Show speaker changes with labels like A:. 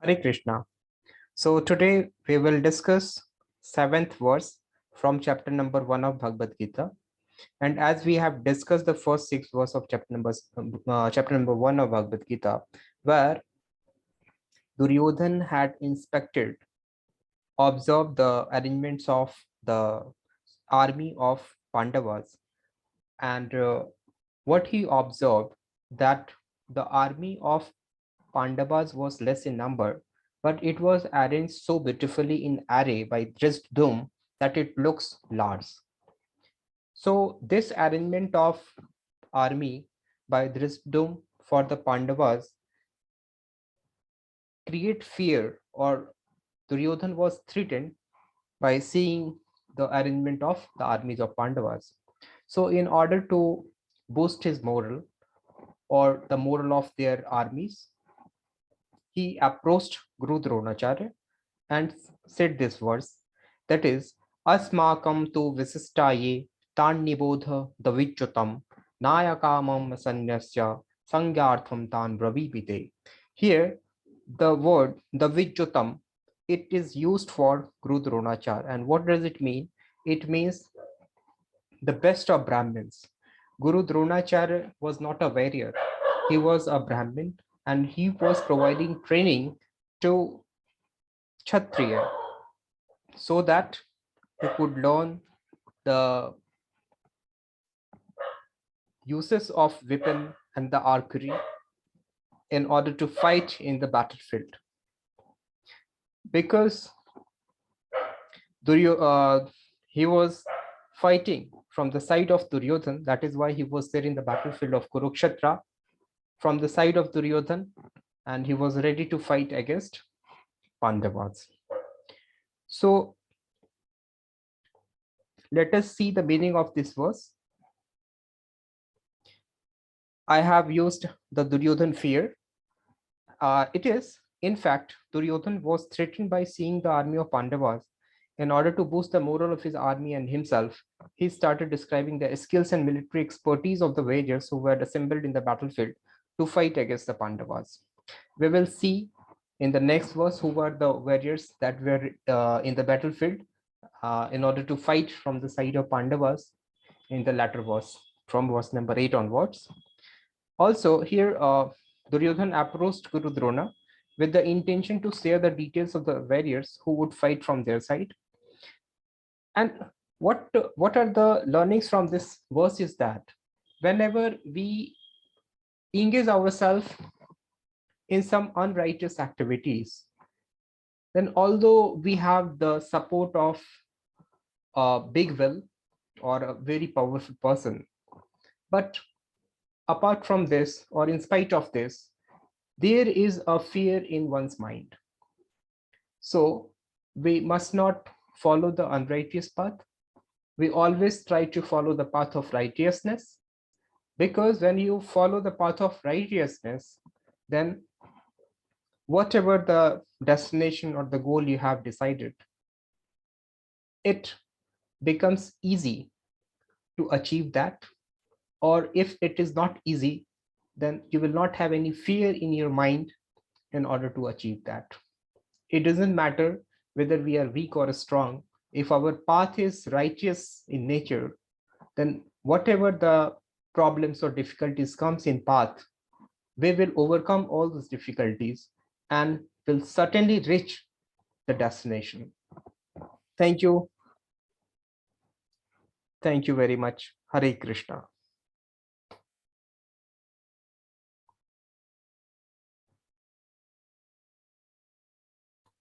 A: Hare Krishna. So today we will discuss seventh verse from chapter number 1 of Bhagavad Gita. And as we have discussed the first six verse of chapter number 1 of Bhagavad Gita, where Duryodhan had observed the arrangements of the army of Pandavas, and what he observed that the army of Pandavas was less in number, but it was arranged so beautifully in array by Drisdum that it looks large. So this arrangement of army by Drisdum for the Pandavas create fear, or Duryodhan was threatened by seeing the arrangement of the armies of Pandavas. So in order to boost his moral or the moral of their armies, he approached Guru Dronacharya and said this verse, that is, Asmakam tu visistaye tan nibodha davichutam nayakamam sanyasya sangyartham tan bravipite. Here, the word davichutam, it is used for Guru Dronacharya. And what does it mean? It means the best of Brahmins. Guru Dronacharya was not a warrior. He was a Brahmin and he was providing training to Kshatriya so that he could learn the uses of weapon and the archery in order to fight in the battlefield. Because he was fighting from the side of Duryodhan, that is why he was there in the battlefield of Kurukshetra from the side of Duryodhan, and he was ready to fight against Pandavas. So let us see the meaning of this verse. I have used the Duryodhana fear. It is, in fact, Duryodhan was threatened by seeing the army of Pandavas. In order to boost the morale of his army and himself, he started describing the skills and military expertise of the warriors who were assembled in the battlefield to fight against the Pandavas. We will see in the next verse who were the warriors that were in the battlefield in order to fight from the side of Pandavas in the latter verse, from verse number 8 onwards. Also, here Duryodhana approached Guru Drona with the intention to share the details of the warriors who would fight from their side. And what are the learnings from this verse is that whenever we engage ourselves in some unrighteous activities, then although we have the support of a big will or a very powerful person, but apart from this, or in spite of this, there is a fear in one's mind. So we must not follow the unrighteous path. We always try to follow the path of righteousness, because when you follow the path of righteousness, then whatever the destination or the goal you have decided, it becomes easy to achieve that. Or if it is not easy, then you will not have any fear in your mind in order to achieve that. It doesn't matter whether we are weak or strong. If our path is righteous in nature, then whatever the problems or difficulties comes in path, we will overcome all those difficulties and will certainly reach the destination. Thank you. Thank you very much. Hare Krishna.